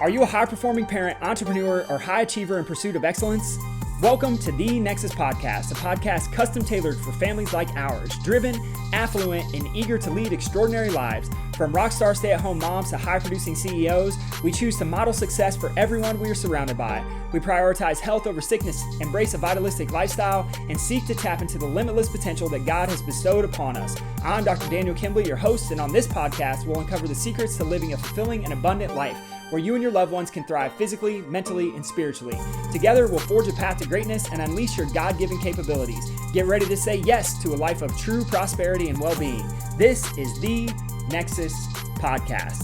Are you a high-performing parent, entrepreneur, or high achiever in pursuit of excellence? Welcome to The Nexus Podcast, a podcast custom-tailored for families like ours, driven, affluent, and eager to lead extraordinary lives. From rockstar stay-at-home moms to high-producing CEOs, we choose to model success for everyone we are surrounded by. We prioritize health over sickness, embrace a vitalistic lifestyle, and seek to tap into the limitless potential that God has bestowed upon us. I'm Dr. Daniel Kimbley, your host, and on this podcast, we'll uncover the secrets to living a fulfilling and abundant life, where you and your loved ones can thrive physically, mentally, and spiritually. Together, we'll forge a path to greatness and unleash your God-given capabilities. Get ready to say yes to a life of true prosperity and well-being. This is The Nexus Podcast.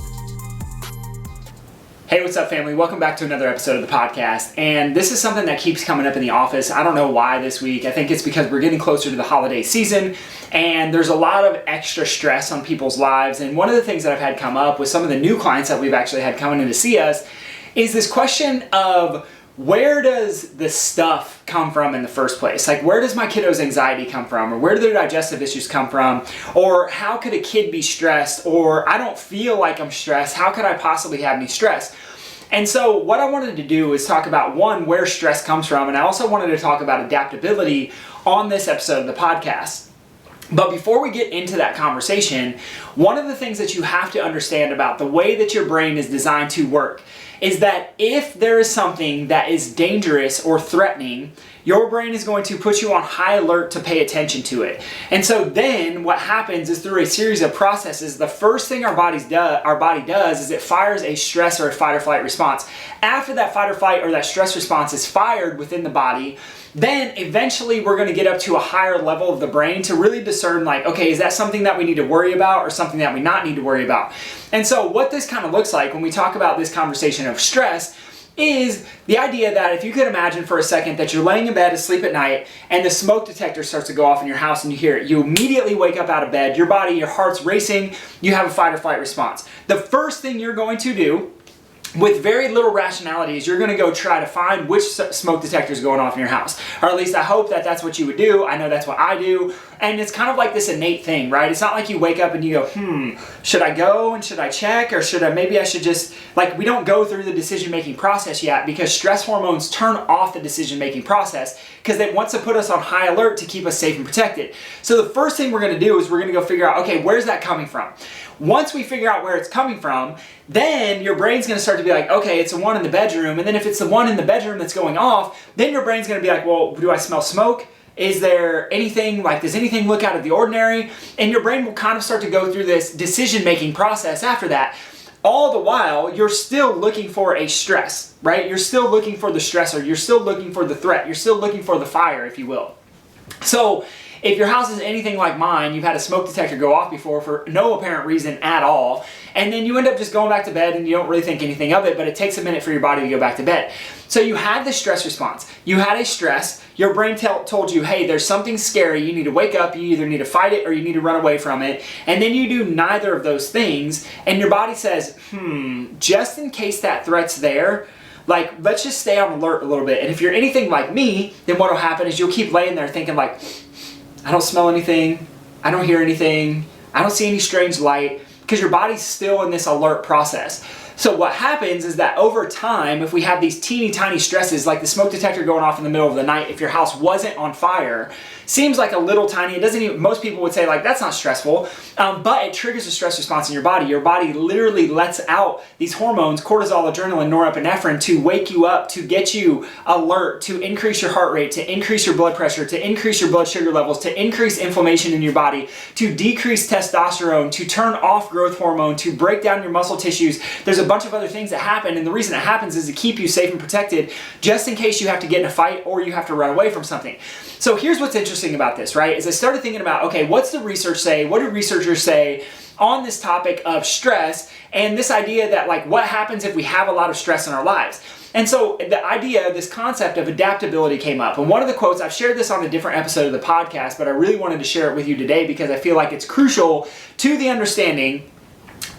Hey, what's up, family? Welcome back to another episode of the podcast. And this is something that keeps coming up in the office. I don't know why this week. I think it's because we're getting closer to the holiday season and there's a lot of extra stress on people's lives. And one of the things that I've had come up with some of the new clients that we've actually had coming in to see us is this question of, where does the stuff come from in the first place? Like, where does my kiddo's anxiety come from? Or where do their digestive issues come from? Or how could a kid be stressed? Or I don't feel like I'm stressed. How could I possibly have any stress? And so what I wanted to do is talk about, one, where stress comes from. And I also wanted to talk about adaptability on this episode of the podcast. But before we get into that conversation, one of the things that you have to understand about the way that your brain is designed to work is that if there is something that is dangerous or threatening, your brain is going to put you on high alert to pay attention to it. And so then what happens is, through a series of processes, the first thing our body does is it fires a stress or a fight or flight response. After that fight or flight or that stress response is fired within the body, then eventually we're going to get up to a higher level of the brain to really discern, like, okay, is that something that we need to worry about or something that we not need to worry about? And so what this kind of looks like when we talk about this conversation of stress is the idea that, if you could imagine for a second that you're laying in bed asleep at night and the smoke detector starts to go off in your house and you hear it, you immediately wake up out of bed, your body, your heart's racing, you have a fight or flight response. The first thing you're going to do, with very little rationality, is you're going to go try to find which smoke detector is going off in your house. Or at least I hope that that's what you would do. I know that's what I do. And it's kind of like this innate thing, right? It's not like you wake up and you go, should I go and should I check? Or maybe I should just, like, we don't go through the decision-making process yet, because stress hormones turn off the decision-making process because they want to put us on high alert to keep us safe and protected. So the first thing we're going to do is we're going to go figure out, okay, where's that coming from? Once we figure out where it's coming from, then your brain's going to start to be like, okay, it's the one in the bedroom. And then if it's the one in the bedroom that's going off, then your brain's going to be like, well, do I smell smoke? Is there anything, like, does anything look out of the ordinary? And your brain will kind of start to go through this decision-making process after that. All the while, you're still looking for a stress, right? You're still looking for the stressor. You're still looking for the threat. You're still looking for the fire, if you will. So if your house is anything like mine, you've had a smoke detector go off before for no apparent reason at all, and then you end up just going back to bed and you don't really think anything of it, but it takes a minute for your body to go back to bed. So you had the stress response. You had a stress. Your brain told you, hey, there's something scary. You need to wake up. You either need to fight it or you need to run away from it. And then you do neither of those things, and your body says, just in case that threat's there, like, let's just stay on alert a little bit. And if you're anything like me, then what will happen is you'll keep laying there thinking, like, I don't smell anything, I don't hear anything, I don't see any strange light, because your body's still in this alert process. So what happens is that over time, if we have these teeny tiny stresses, like the smoke detector going off in the middle of the night, if your house wasn't on fire, seems like a little tiny, it doesn't even, most people would say, like, that's not stressful, but it triggers a stress response in your body. Your body literally lets out these hormones, cortisol, adrenaline, norepinephrine, to wake you up, to get you alert, to increase your heart rate, to increase your blood pressure, to increase your blood sugar levels, to increase inflammation in your body, to decrease testosterone, to turn off growth hormone, to break down your muscle tissues. There's a bunch of other things that happen, and the reason it happens is to keep you safe and protected, just in case you have to get in a fight or you have to run away from something. So here's what's interesting about this, right? Is I started thinking about, okay, what's the research say? What do researchers say on this topic of stress and this idea that, like, what happens if we have a lot of stress in our lives? And so the idea, this concept of adaptability came up. And one of the quotes, I've shared this on a different episode of the podcast, but I really wanted to share it with you today because I feel like it's crucial to the understanding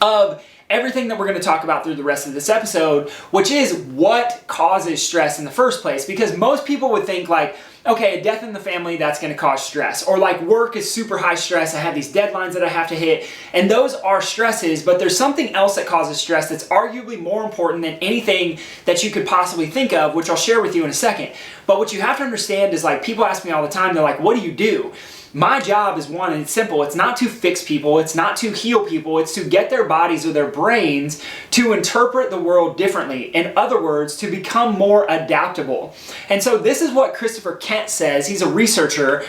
of everything that we're going to talk about through the rest of this episode, which is what causes stress in the first place. Because most people would think like, okay, a death in the family, that's going to cause stress. Or like work is super high stress. I have these deadlines that I have to hit. And those are stresses, but there's something else that causes stress that's arguably more important than anything that you could possibly think of, which I'll share with you in a second. But what you have to understand is like, people ask me all the time, they're like, what do you do? My job is one, and it's simple. It's not to fix people. It's not to heal people. It's to get their bodies or their brains to interpret the world differently. In other words, to become more adaptable. And so this is what Christopher Kent says. He's a researcher.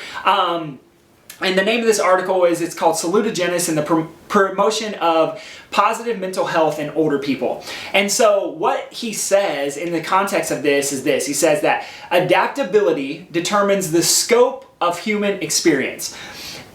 And the name of this article it's called Salutogenesis and the Promotion of Positive Mental Health in Older People. And so what he says in the context of this is this. He says that adaptability determines the scope of human experience.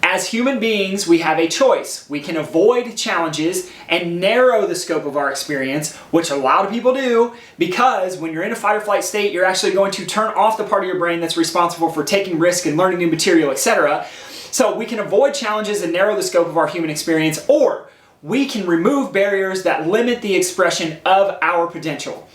As human beings, we have a choice. We can avoid challenges and narrow the scope of our experience, which a lot of people do, because when you're in a fight or flight state, you're actually going to turn off the part of your brain that's responsible for taking risk and learning new material, etc. So we can avoid challenges and narrow the scope of our human experience, or we can remove barriers that limit the expression of our potential.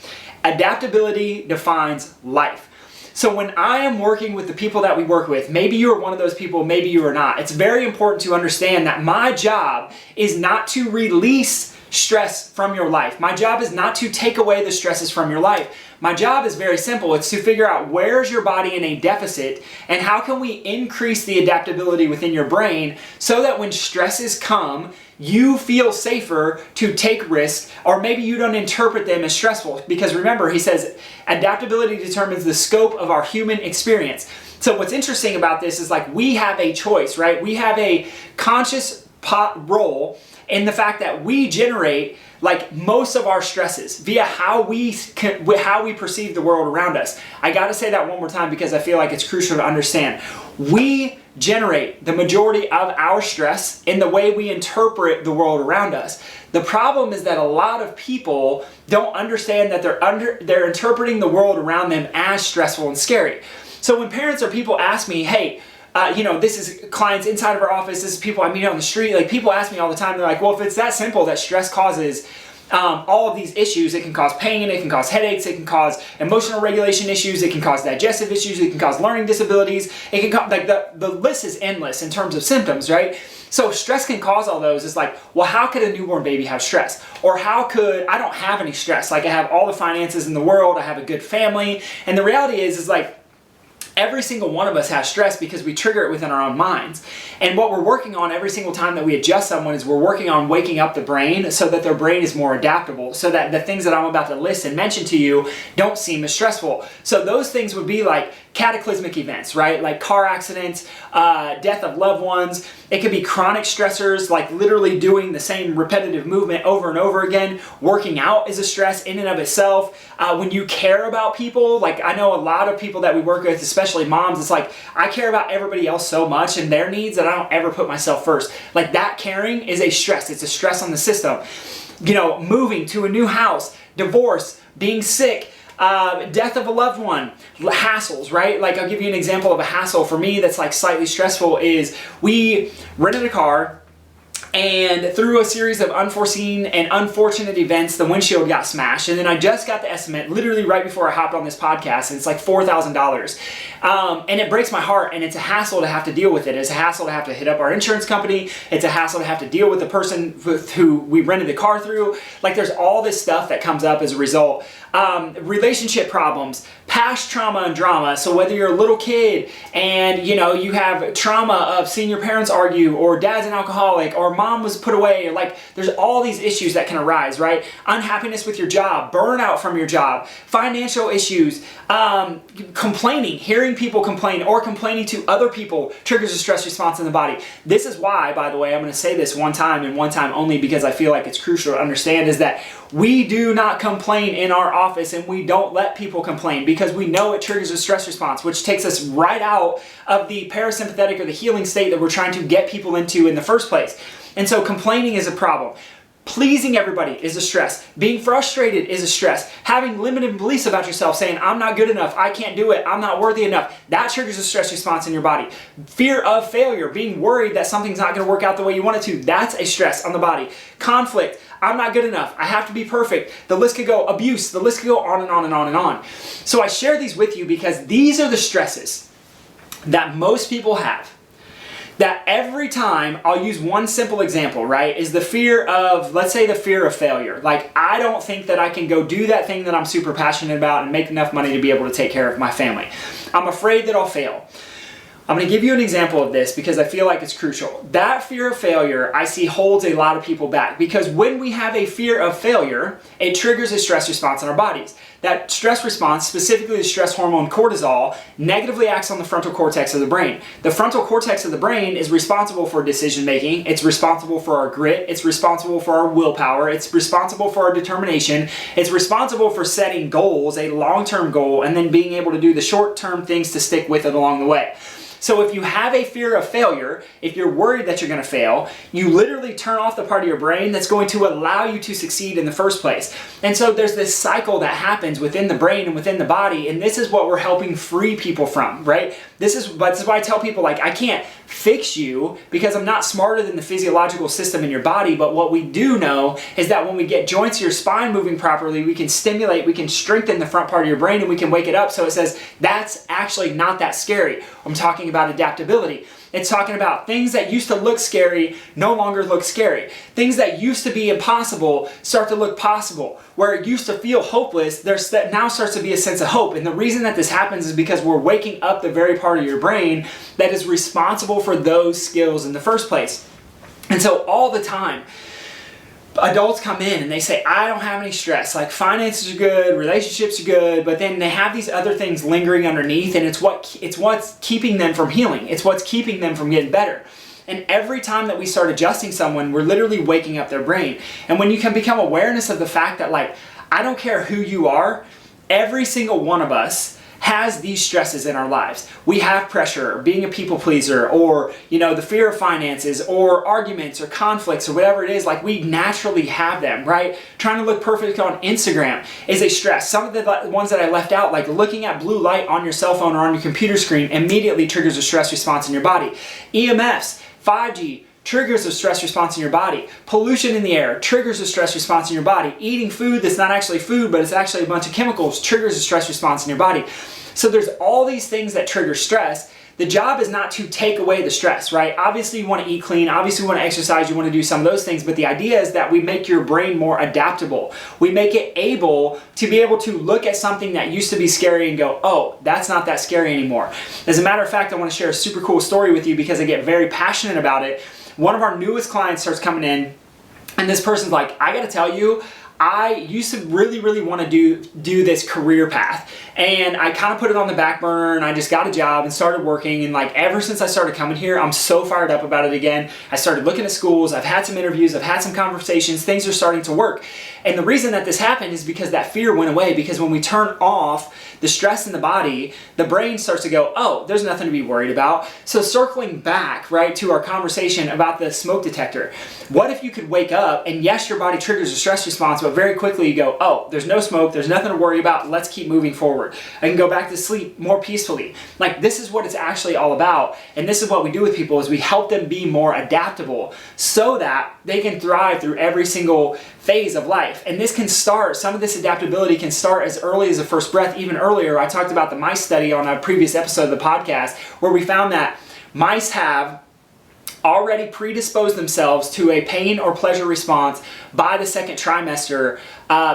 Adaptability defines life. So when I am working with the people that we work with, maybe you are one of those people, maybe you are not. It's very important to understand that my job is not to release stress from your life. My job is not to take away the stresses from your life. My job is very simple. It's to figure out where's your body in a deficit and how can we increase the adaptability within your brain so that when stresses come, you feel safer to take risks, or maybe you don't interpret them as stressful. Because remember, he says, adaptability determines the scope of our human experience. So what's interesting about this is like we have a choice, right? We have a conscious role in the fact that we generate like most of our stresses via how we perceive the world around us. I got to say that one more time because I feel like it's crucial to understand. We generate the majority of our stress in the way we interpret the world around us. The problem is that a lot of people don't understand that they're interpreting the world around them as stressful and scary. So when parents or people ask me, hey, this is clients inside of our office, this is people I meet on the street, like people ask me all the time, they're like, well, if it's that simple that stress causes all of these issues, it can cause pain, it can cause headaches, it can cause emotional regulation issues, it can cause digestive issues, it can cause learning disabilities, it can cause, like the list is endless in terms of symptoms, right? So stress can cause all those. It's like, well, how could a newborn baby have stress? Or I don't have any stress. Like I have all the finances in the world, I have a good family. And the reality is like, every single one of us has stress because we trigger it within our own minds. And what we're working on every single time that we adjust someone is we're working on waking up the brain so that their brain is more adaptable, so that the things that I'm about to list and mention to you don't seem as stressful. So those things would be like cataclysmic events, right? Like car accidents, death of loved ones. It could be chronic stressors, like literally doing the same repetitive movement over and over again. Working out is a stress in and of itself. When you care about people, like I know a lot of people that we work with, especially moms, it's like, I care about everybody else so much and their needs that I don't ever put myself first. Like that caring is a stress. It's a stress on the system. Moving to a new house, divorce, being sick, death of a loved one, hassles, right? Like I'll give you an example of a hassle for me that's like slightly stressful is we rented a car and through a series of unforeseen and unfortunate events, the windshield got smashed. And then I just got the estimate literally right before I hopped on this podcast, and it's like $4,000. And it breaks my heart, and it's a hassle to have to deal with it. It's a hassle to have to hit up our insurance company. It's a hassle to have to deal with the person who we rented the car through. Like there's all this stuff that comes up as a result. Relationship problems, past trauma and drama. So whether you're a little kid and you have trauma of seeing your parents argue, or dad's an alcoholic, or mom was put away, like there's all these issues that can arise, right? Unhappiness with your job, burnout from your job, financial issues, complaining, hearing people complain or complaining to other people triggers a stress response in the body. This is why, by the way, I'm going to say this one time and one time only because I feel like it's crucial to understand, is that we do not complain in our office, and we don't let people complain because we know it triggers a stress response, which takes us right out of the parasympathetic or the healing state that we're trying to get people into in the first place. And so complaining is a problem. Pleasing everybody is a stress. Being frustrated is a stress. Having limited beliefs about yourself, saying, I'm not good enough, I can't do it, I'm not worthy enough, that triggers a stress response in your body. Fear of failure, being worried that something's not going to work out the way you want it to, that's a stress on the body. Conflict, I'm not good enough, I have to be perfect. The list could go, abuse, the list could go on and on and on and on. So I share these with you because these are the stresses that most people have. That every time, I'll use one simple example, right, is the fear of, let's say the fear of failure. Like, I don't think that I can go do that thing that I'm super passionate about and make enough money to be able to take care of my family. I'm afraid that I'll fail. I'm going to give you an example of this because I feel like it's crucial. That fear of failure I see holds a lot of people back because when we have a fear of failure, it triggers a stress response in our bodies. That stress response, specifically the stress hormone cortisol, negatively acts on the frontal cortex of the brain. The frontal cortex of the brain is responsible for decision making, it's responsible for our grit, it's responsible for our willpower, it's responsible for our determination, it's responsible for setting goals, a long-term goal, and then being able to do the short-term things to stick with it along the way. So if you have a fear of failure, if you're worried that you're going to fail, you literally turn off the part of your brain that's going to allow you to succeed in the first place. And so there's this cycle that happens within the brain and within the body, and this is what we're helping free people from, right? This is why I tell people, like, I can't fix you because I'm not smarter than the physiological system in your body, but what we do know is that when we get joints of your spine moving properly, we can stimulate, we can strengthen the front part of your brain, and we can wake it up. So it says that's actually not that scary. I'm talking about adaptability. It's talking about things that used to look scary no longer look scary. Things that used to be impossible start to look possible. Where it used to feel hopeless, that now starts to be a sense of hope. And the reason that this happens is because we're waking up the very part of your brain that is responsible for those skills in the first place. And so all the time, adults come in and they say, I don't have any stress. Like, finances are good, relationships are good, but then they have these other things lingering underneath, and it's what's keeping them from healing. It's what's keeping them from getting better. And every time that we start adjusting someone, we're literally waking up their brain. And when you can become awareness of the fact that, like, I don't care who you are, every single one of us has these stresses in our lives. We have pressure, being a people pleaser, or, the fear of finances, or arguments, or conflicts, or whatever it is. Like, we naturally have them, right? Trying to look perfect on Instagram is a stress. Some of the ones that I left out, like looking at blue light on your cell phone or on your computer screen, immediately triggers a stress response in your body. EMFs, 5G, triggers a stress response in your body. Pollution in the air triggers a stress response in your body. Eating food that's not actually food, but it's actually a bunch of chemicals, triggers a stress response in your body. So there's all these things that trigger stress. The job is not to take away the stress, right? Obviously you want to eat clean, obviously you want to exercise, you want to do some of those things, but the idea is that we make your brain more adaptable. We make it able to be able to look at something that used to be scary and go, oh, that's not that scary anymore. As a matter of fact, I want to share a super cool story with you because I get very passionate about it. One of our newest clients starts coming in, and this person's like, I got to tell you, I used to really want to do this career path, and I kind of put it on the back burner, and I just got a job and started working, and like ever since I started coming here, I'm so fired up about it again. I started looking at schools, I've had some interviews, I've had some conversations, things are starting to work. And the reason that this happened is because that fear went away, because when we turn off the stress in the body, the brain starts to go, oh, there's nothing to be worried about. So circling back, right, to our conversation about the smoke detector, what if you could wake up and yes, your body triggers a stress response, but very quickly you go, oh, there's no smoke, there's nothing to worry about, let's keep moving forward. I can go back to sleep more peacefully. Like, this is what it's actually all about. And this is what we do with people, is we help them be more adaptable so that they can thrive through every single phase of life. And this can start, some of this adaptability can start as early as the first breath. Even earlier, I talked about the mice study on a previous episode of the podcast, where we found that mice have already predisposed themselves to a pain or pleasure response by the second trimester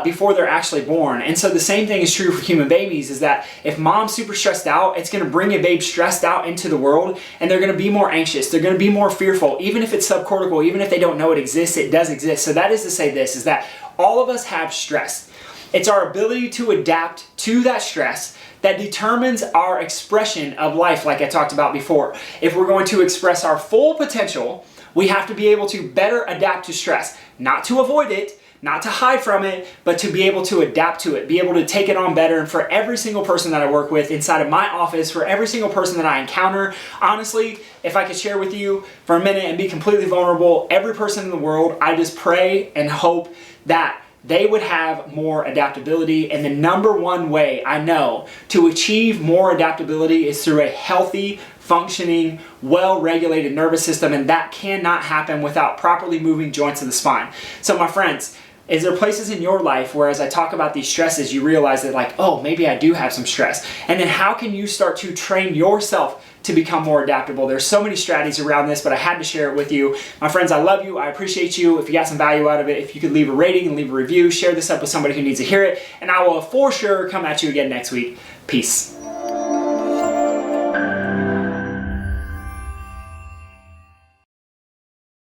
before they're actually born. And so the same thing is true for human babies, is that if mom's super stressed out, it's going to bring a babe stressed out into the world, and they're going to be more anxious, they're going to be more fearful. Even if it's subcortical, even if they don't know it exists, it does exist. So that is to say this, is that all of us have stress. It's our ability to adapt to that stress that determines our expression of life, like I talked about before. If we're going to express our full potential, We have to be able to better adapt to stress, not to avoid it, not to hide from it, but to be able to adapt to it, be able to take it on better. And for every single person that I work with inside of my office, for every single person that I encounter, honestly, if I could share with you for a minute and be completely vulnerable, every person in the world, I just pray and hope that they would have more adaptability. And the number one way I know to achieve more adaptability is through a healthy, functioning, well-regulated nervous system, and that cannot happen without properly moving joints of the spine. So my friends, is there places in your life where as I talk about these stresses, you realize that like, oh, maybe I do have some stress? And then how can you start to train yourself to become more adaptable? There's so many strategies around this, but I had to share it with you. My friends, I love you. I appreciate you. If you got some value out of it, if you could leave a rating and leave a review, share this up with somebody who needs to hear it, and I will for sure come at you again next week. Peace.